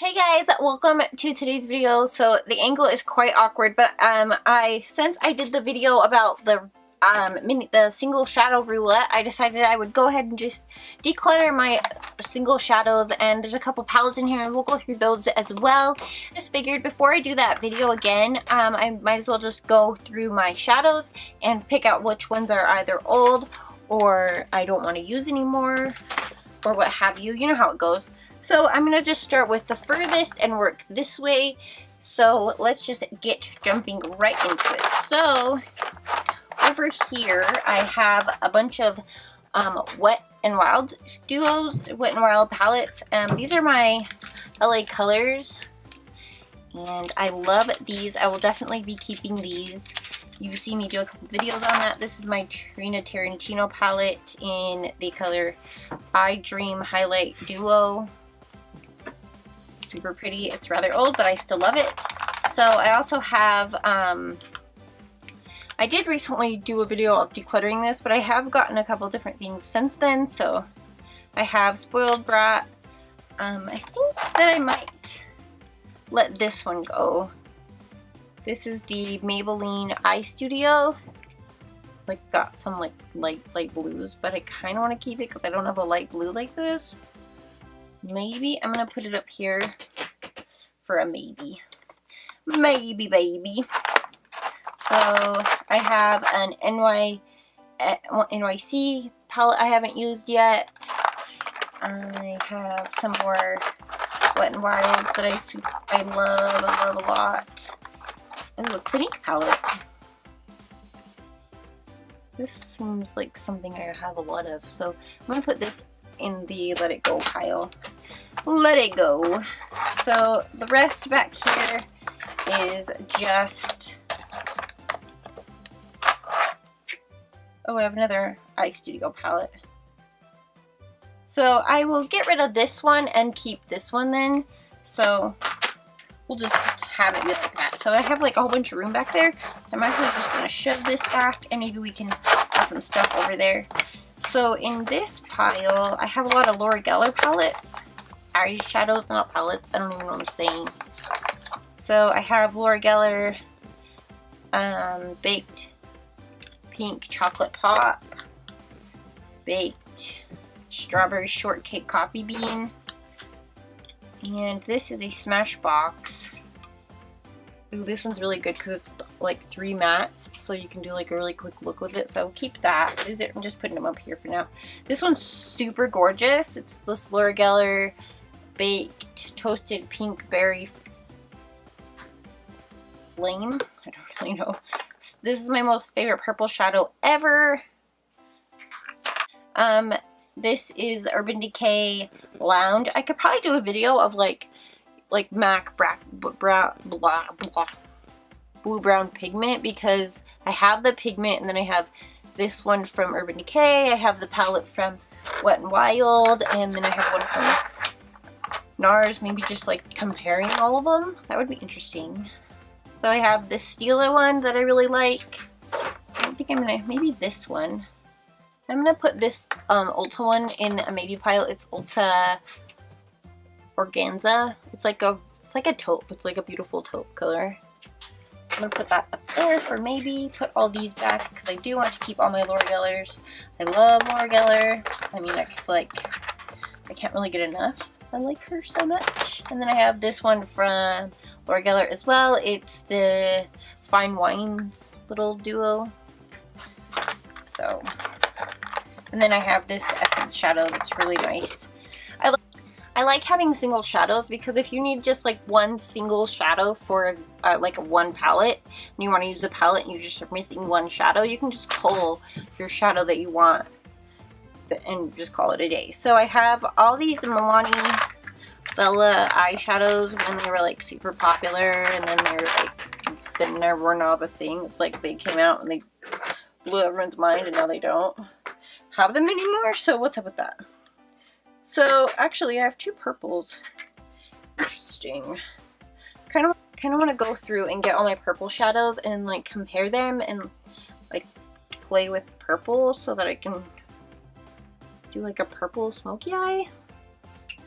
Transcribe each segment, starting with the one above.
Hey guys, welcome to today's video. So the angle is quite awkward, but since I did the video about the single shadow roulette, I decided I would go ahead and just declutter my single shadows, and there's a couple palettes in here and we'll go through those as well. Just figured before I do that video again, I might as well just go through my shadows and pick out which ones are either old or I don't want to use anymore or what have you. You know how it goes. So I'm going to just start with the furthest and work this way. So let's just get jumping right into it. So over here I have a bunch of Wet n Wild duos, Wet n Wild palettes. These are my LA colors and I love these. I will definitely be keeping these. You see me do a couple videos on that. This is my Trina Tarantino palette in the color I Dream Highlight Duo. Super pretty. It's rather old, but I still love it. So I also have, I did recently do a video of decluttering this, but I have gotten a couple different things since then. So I have Spoiled Brat. I think that I might let this one go. This is the Maybelline Eye Studio. Like, got some like light blues, but I kind of want to keep it because I don't have a light blue like this. Maybe I'm gonna put it up here for a maybe. Maybe, baby. So I have an NYC palette I haven't used yet. I have some more Wet n Wilds that I love a lot. Ooh, a Clinique palette. This seems like something I have a lot of, so I'm gonna put this in the Let It Go pile. Let it go. So the rest back here is just, oh, I have another Eye Studio palette. So I will get rid of this one and keep this one then. So we'll just have it be like that. So I have like a whole bunch of room back there. I'm actually just gonna shove this back and maybe we can have some stuff over there. So in this pile, I have a lot of Laura Geller palettes. Eyeshadows, not palettes. I don't even know what I'm saying. So I have Laura Geller Baked Pink Chocolate Pop, Baked Strawberry Shortcake Coffee Bean, and this is a Smashbox. Ooh, this one's really good because it's like 3 mattes, so you can do like a really quick look with it. So I will keep that. I'm just putting them up here for now. This one's super gorgeous. It's this Laura Geller Baked Toasted Pink Berry Flame. I don't really know. This is my most favorite purple shadow ever. This is Urban Decay Lounge. I could probably do a video of like MAC blue brown pigment because I have the pigment and then I have this one from Urban Decay. I have the palette from Wet n Wild and then I have one from NARS. Maybe just like comparing all of them. That would be interesting. So I have this Stila one that I really like. I don't think I'm gonna, maybe this one. I'm gonna put this Ulta one in a maybe pile. It's Ulta Organza. It's like a taupe. It's like a beautiful taupe color. I'm gonna put that up there for maybe. Put all these back because I do want to keep all my Laura Gellers. I love Laura Geller. I mean, I can't really get enough. I like her so much. And then I have this one from Laura Geller as well. It's the Fine Wines little duo. So, and then I have this Essence shadow that's really nice. I like having single shadows because if you need just like one single shadow for like one palette and you want to use a palette and you're just missing one shadow, you can just pull your shadow that you want and just call it a day. So I have all these Milani Bella eyeshadows when they were like super popular, and then they're like, then there were not the thing. It's like they came out and they blew everyone's mind and now they don't have them anymore. So what's up with that? So actually I have 2 purples. Interesting. Kind of want to go through and get all my purple shadows and like compare them and like play with purple so that I can do like a purple smoky eye.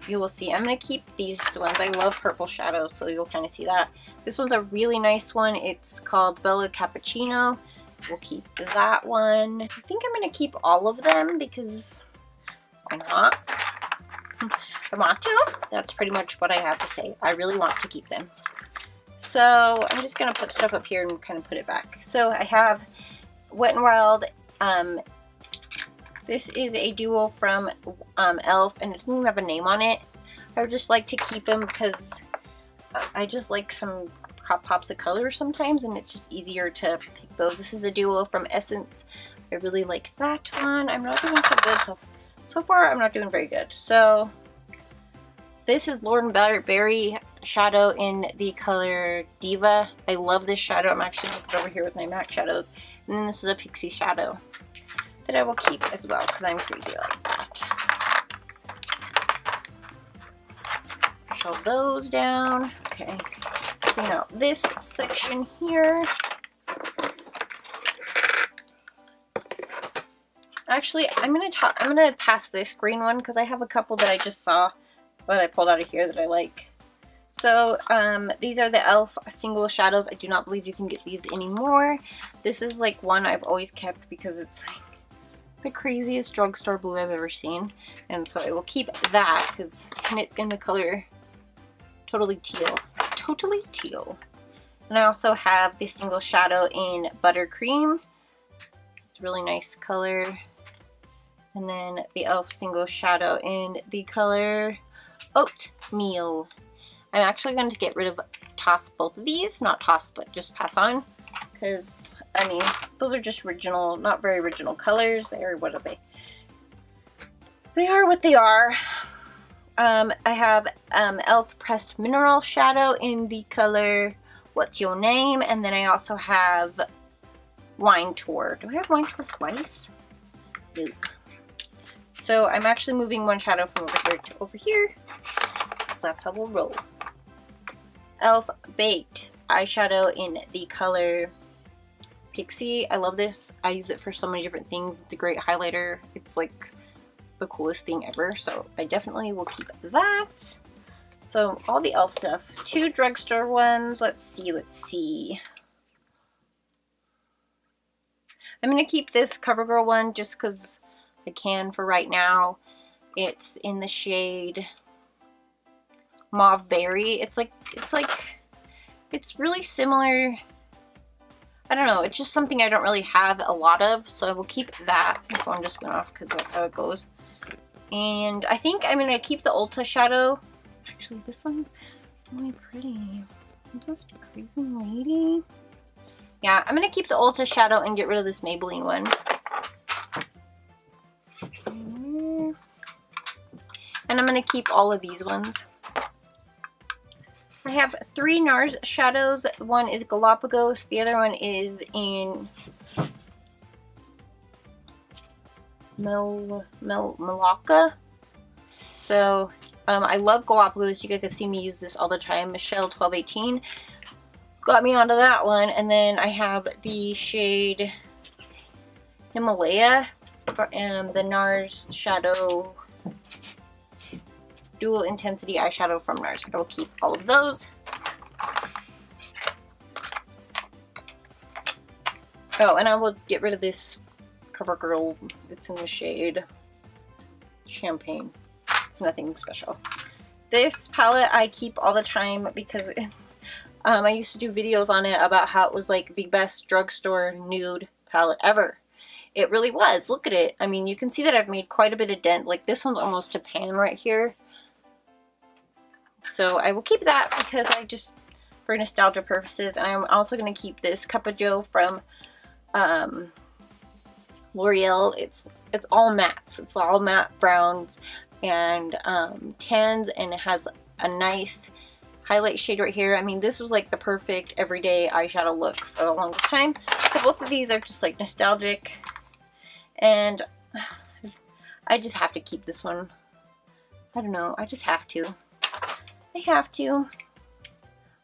you will see. I'm going to keep these ones. I love purple shadows, so you'll kind of see that. This one's a really nice one. It's called Bella Cappuccino. We'll keep that one. I think I'm going to keep all of them because why not? I want to. That's pretty much what I have to say. I really want to keep them. So I'm just going to put stuff up here and kind of put it back. So I have Wet n Wild. This is a duo from e.l.f. and it doesn't even have a name on it. I would just like to keep them because I just like some pops of color sometimes, and it's just easier to pick those. This is a duo from Essence. I really like that one. I'm not doing so good. So far, I'm not doing very good. So this is Lord & Berry shadow in the color Diva. I love this shadow. I'm actually going to put it over here with my MAC shadows. And then this is a Pixie shadow that I will keep as well because I'm crazy like that. Shove those down. Okay. Clean out this section here. Actually, I'm gonna pass this green one because I have a couple that I just saw that I pulled out of here that I like. So these are the e.l.f. single shadows. I do not believe you can get these anymore. This is like one I've always kept because it's like the craziest drugstore blue I've ever seen, and so I will keep that because it's in the color totally teal. And I also have this single shadow in Buttercream. It's a really nice color. And then the e.l.f. single shadow in the color Oatmeal. I'm actually going to get rid of, toss both of these. Not toss, but just pass on. Because, I mean, those are just original, not very original colors. They are, what are they? They are what they are. I have e.l.f. Pressed Mineral Shadow in the color What's Your Name? And then I also have Wine Tour. Do I have Wine Tour twice? Nope. So I'm actually moving one shadow from over here to over here. So that's how we'll roll. e.l.f. Baked eyeshadow in the color Pixie. I love this. I use it for so many different things. It's a great highlighter. It's like the coolest thing ever. So I definitely will keep that. So all the e.l.f. stuff. 2 drugstore ones. Let's see. I'm going to keep this CoverGirl one just because I can for right now. It's in the shade Mauve Berry. It's really similar. I don't know. It's just something I don't really have a lot of, so I will keep that. My phone just went off because that's how it goes. And I think I'm going to keep the Ulta shadow. Actually, this one's really pretty. I'm just a crazy lady. Yeah, I'm going to keep the Ulta shadow and get rid of this Maybelline one. And I'm going to keep all of these ones. I have 3 NARS shadows. One is Galapagos. The other one is in Malacca. So I love Galapagos. You guys have seen me use this all the time. Michelle 1218 got me onto that one. And then I have the shade Himalaya and the NARS shadow dual intensity eyeshadow from NARS. I will keep all of those. Oh, and I will get rid of this CoverGirl. It's in the shade Champagne. It's nothing special. This palette I keep all the time because it's I used to do videos on it about how it was like the best drugstore nude palette ever. It really was. Look at it. I mean, you can see that I've made quite a bit of dent. Like this one's almost a pan right here. So I will keep that because I just, for nostalgia purposes. And I'm also going to keep this Cup of Joe from L'Oreal. It's all mattes. It's all matte browns and tans, and it has a nice highlight shade right here. I mean, this was like the perfect everyday eyeshadow look for the longest time. So both of these are just like nostalgic, and I just have to keep this one. I don't know. I just have to. I have to.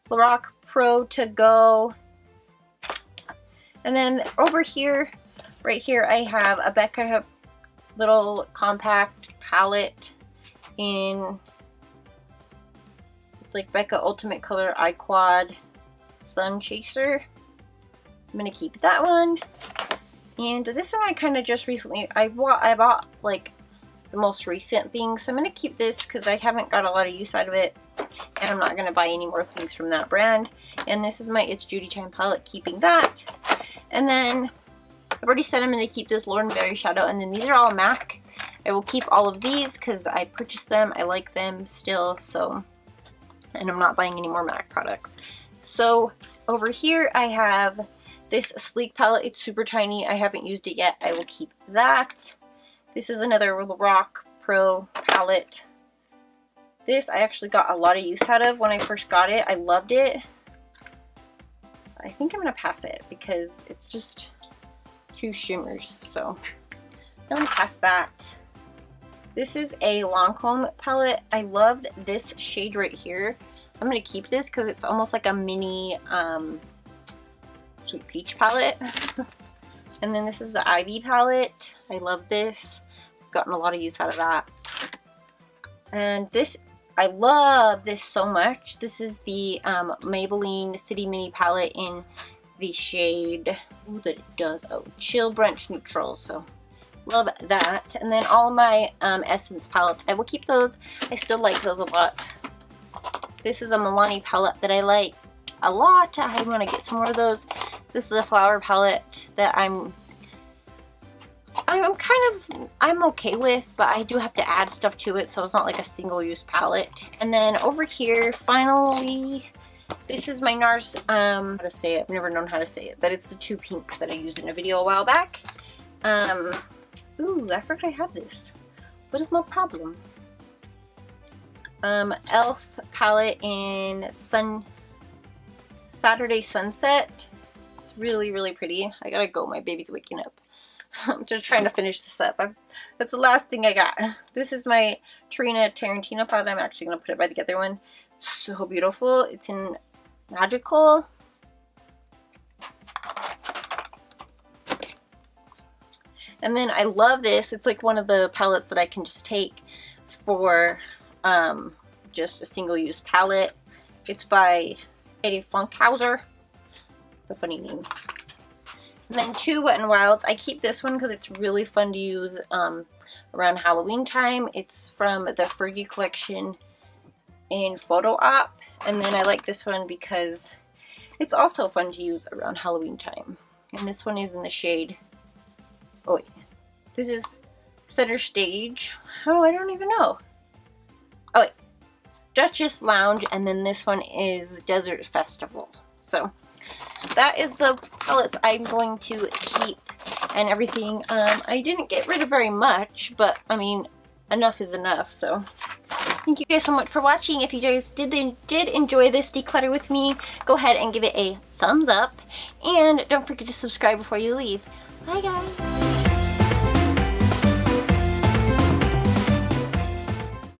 Lorac Pro To Go. And then over here, right here, I have a Becca little compact palette in like Becca Ultimate Color Eye Quad Sun Chaser. I'm gonna keep that one. And this one I kind of just recently, I bought like the most recent thing, so I'm gonna keep this because I haven't got a lot of use out of it, and I'm not gonna buy any more things from that brand. And this is my It's Judy Time palette, keeping that. And then I've already said I'm gonna keep this Lauren Berry shadow, and then these are all MAC. I will keep all of these because I purchased them, I like them still, so, and I'm not buying any more MAC products. So over here I have this Sleek palette. It's super tiny. I haven't used it yet. I will keep that. This is another Rock Pro palette. This I actually got a lot of use out of when I first got it. I loved it. I think I'm going to pass it because it's just two shimmers. So I'm going to pass that. This is a Lancome palette. I loved this shade right here. I'm going to keep this because it's almost like a mini Sweet Peach palette. And then this is the Ivy palette. I love this. I've gotten a lot of use out of that. And this, I love this so much. This is the Maybelline City Mini palette in the shade, ooh, that it does, oh, Chill Brunch Neutral. So love that. And then all of my Essence palettes, I will keep those. I still like those a lot. This is a Milani palette that I like a lot. I want to get some more of those. This is a flower palette that I'm okay with, but I do have to add stuff to it, so it's not like a single-use palette. And then over here, finally, this is my NARS, how to say it, I've never known how to say it, but it's the two pinks that I used in a video a while back. Ooh, I forgot I had this. What is my problem? Elf palette in Saturday Sunset. It's really, really pretty. I gotta go, my baby's waking up. I'm just trying to finish this up. That's the last thing I got. This is my Tarina Tarantino palette. I'm actually gonna put it by the other one. It's so beautiful. It's in Magical. And then I love this. It's like one of the palettes that I can just take for just a single-use palette. It's by Eddie Funkhauser. It's a funny name. And then two Wet n Wilds. I keep this one because it's really fun to use around Halloween time. It's from the Fergie collection in Photo Op. And then I like this one because it's also fun to use around Halloween time. And this one is in the shade, oh wait, this is Center Stage. Oh, I don't even know. Oh wait, Duchess Lounge, and then this one is Desert Festival. So that is the palettes I'm going to keep and everything. I didn't get rid of very much, but I mean, enough is enough. So thank you guys so much for watching. If you guys did enjoy this declutter with me, go ahead and give it a thumbs up, and don't forget to subscribe before you leave. Bye guys.